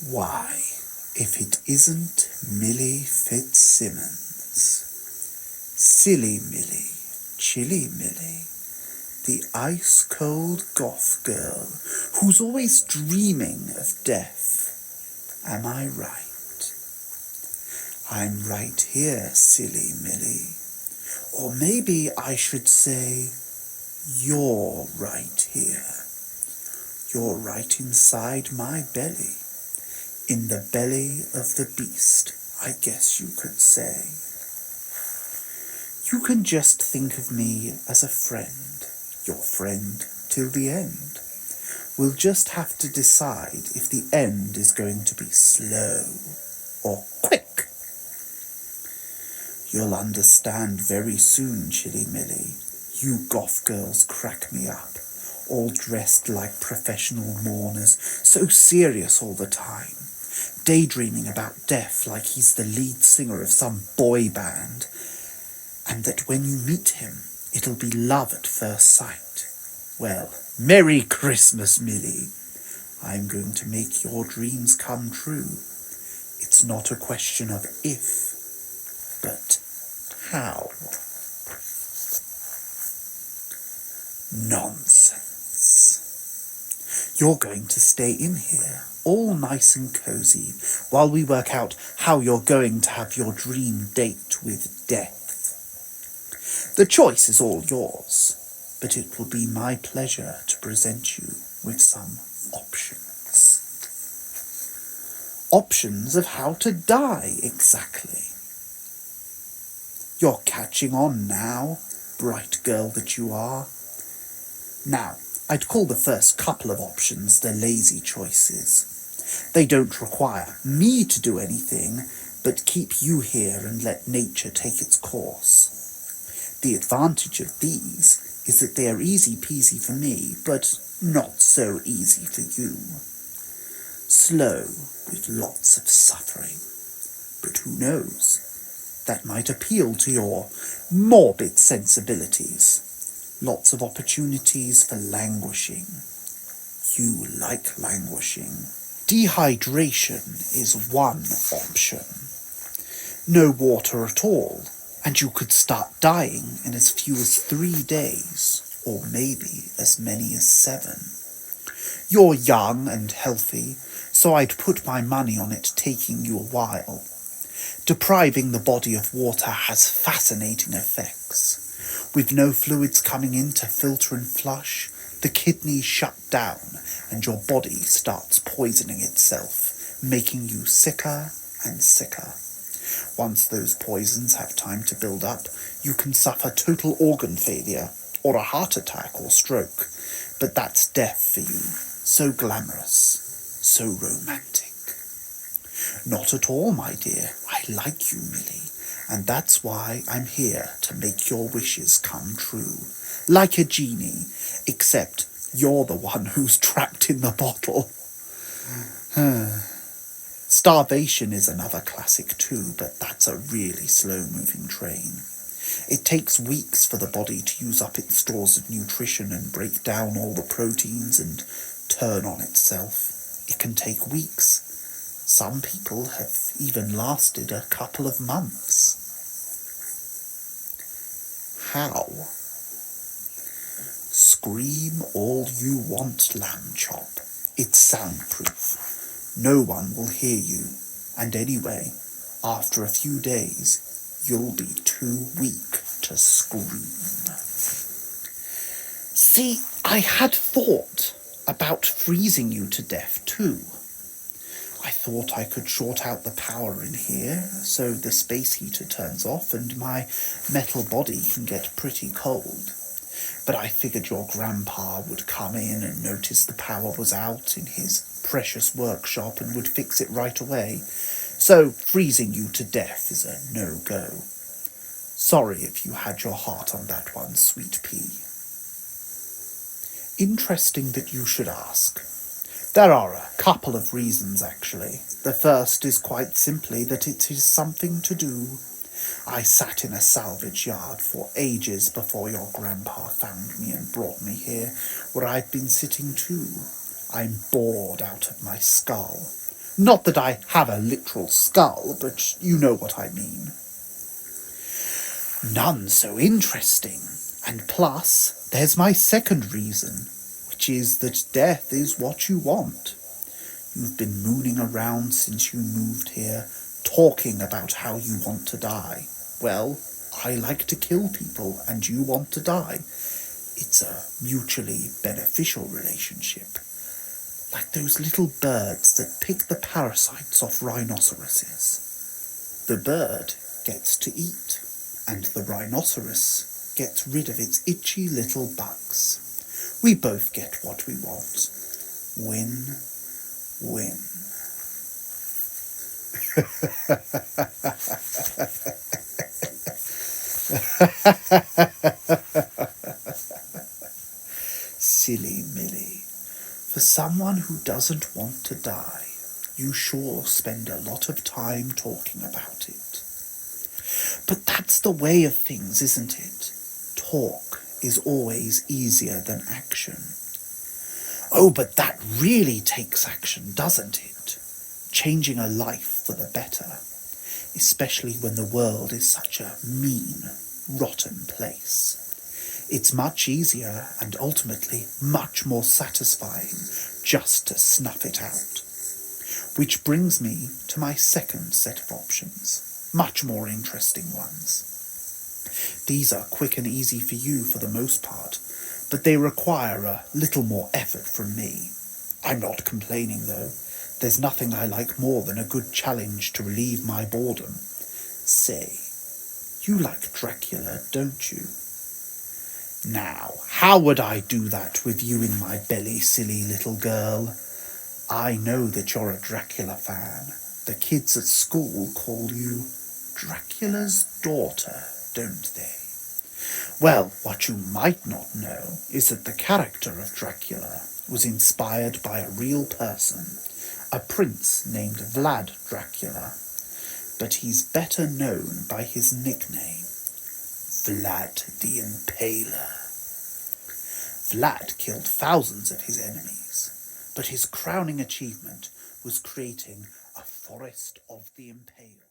Why, if it isn't Millie Fitzsimmons. Silly Millie, chilly Millie, the ice-cold goth girl who's always dreaming of death. Am I right? I'm right here, silly Millie. Or maybe I should say, you're right here. You're right inside my belly. In the belly of the beast, I guess you could say. You can just think of me as a friend, your friend till the end. We'll just have to decide if the end is going to be slow or quick. You'll understand very soon, Chilly Millie. You goth girls crack me up, all dressed like professional mourners, so serious all the time, daydreaming about death like he's the lead singer of some boy band, and that when you meet him, it'll be love at first sight. Well, Merry Christmas, Millie. I'm going to make your dreams come true. It's not a question of if, but how. Nonsense. You're going to stay in here, all nice and cosy, while we work out how you're going to have your dream date with death. The choice is all yours, but it will be my pleasure to present you with some options. Options of how to die, exactly. You're catching on now, bright girl that you are. Now, I'd call the first couple of options the lazy choices. They don't require me to do anything, but keep you here and let nature take its course. The advantage of these is that they are easy peasy for me, but not so easy for you. Slow, with lots of suffering. But who knows? That might appeal to your morbid sensibilities. Lots of opportunities for languishing. You like languishing. Dehydration is one option. No water at all, and you could start dying in as few as 3 days, or maybe as many as 7. You're young and healthy, so I'd put my money on it taking you a while. Depriving the body of water has fascinating effects. With no fluids coming in to filter and flush, the kidneys shut down and your body starts poisoning itself, making you sicker and sicker. Once those poisons have time to build up, you can suffer total organ failure or a heart attack or stroke. But that's death for you. So glamorous, so romantic. Not at all, my dear. I like you, Millie, and that's why I'm here to make your wishes come true. Like a genie, except you're the one who's trapped in the bottle. Starvation is another classic too, but that's a really slow-moving train. It takes weeks for the body to use up its stores of nutrition and break down all the proteins and turn on itself. It can take weeks. Some people have even lasted a couple of months. How? Scream all you want, lamb chop. It's soundproof. No one will hear you. And anyway, after a few days, you'll be too weak to scream. See, I had thought about freezing you to death too. I thought I could short out the power in here, so the space heater turns off and my metal body can get pretty cold. But I figured your grandpa would come in and notice the power was out in his precious workshop and would fix it right away. So freezing you to death is a no-go. Sorry if you had your heart on that one, sweet pea. Interesting that you should ask. There are a couple of reasons, actually. The first is quite simply that it is something to do. I sat in a salvage yard for ages before your grandpa found me and brought me here, where I've been sitting too. I'm bored out of my skull. Not that I have a literal skull, but you know what I mean. None so interesting. And plus, there's my second reason, which is that death is what you want. You've been mooning around since you moved here, talking about how you want to die. Well, I like to kill people, and you want to die. It's a mutually beneficial relationship. Like those little birds that pick the parasites off rhinoceroses. The bird gets to eat, and the rhinoceros gets rid of its itchy little bugs. We both get what we want. Win, win. Silly Millie. For someone who doesn't want to die, you sure spend a lot of time talking about it. But that's the way of things, isn't it? Talk is always easier than action. Oh, but that really takes action, doesn't it? Changing a life for the better, especially when the world is such a mean, rotten place. It's much easier and ultimately much more satisfying just to snuff it out. Which brings me to my second set of options, much more interesting ones. These are quick and easy for you for the most part, but they require a little more effort from me. I'm not complaining though. There's nothing I like more than a good challenge to relieve my boredom. Say, you like Dracula, don't you? Now, how would I do that with you in my belly, silly little girl? I know that you're a Dracula fan. The kids at school call you Dracula's daughter, don't they? Well, what you might not know is that the character of Dracula was inspired by a real person, a prince named Vlad Dracula, but he's better known by his nickname, Vlad the Impaler. Vlad killed thousands of his enemies, but his crowning achievement was creating a forest of the impaled.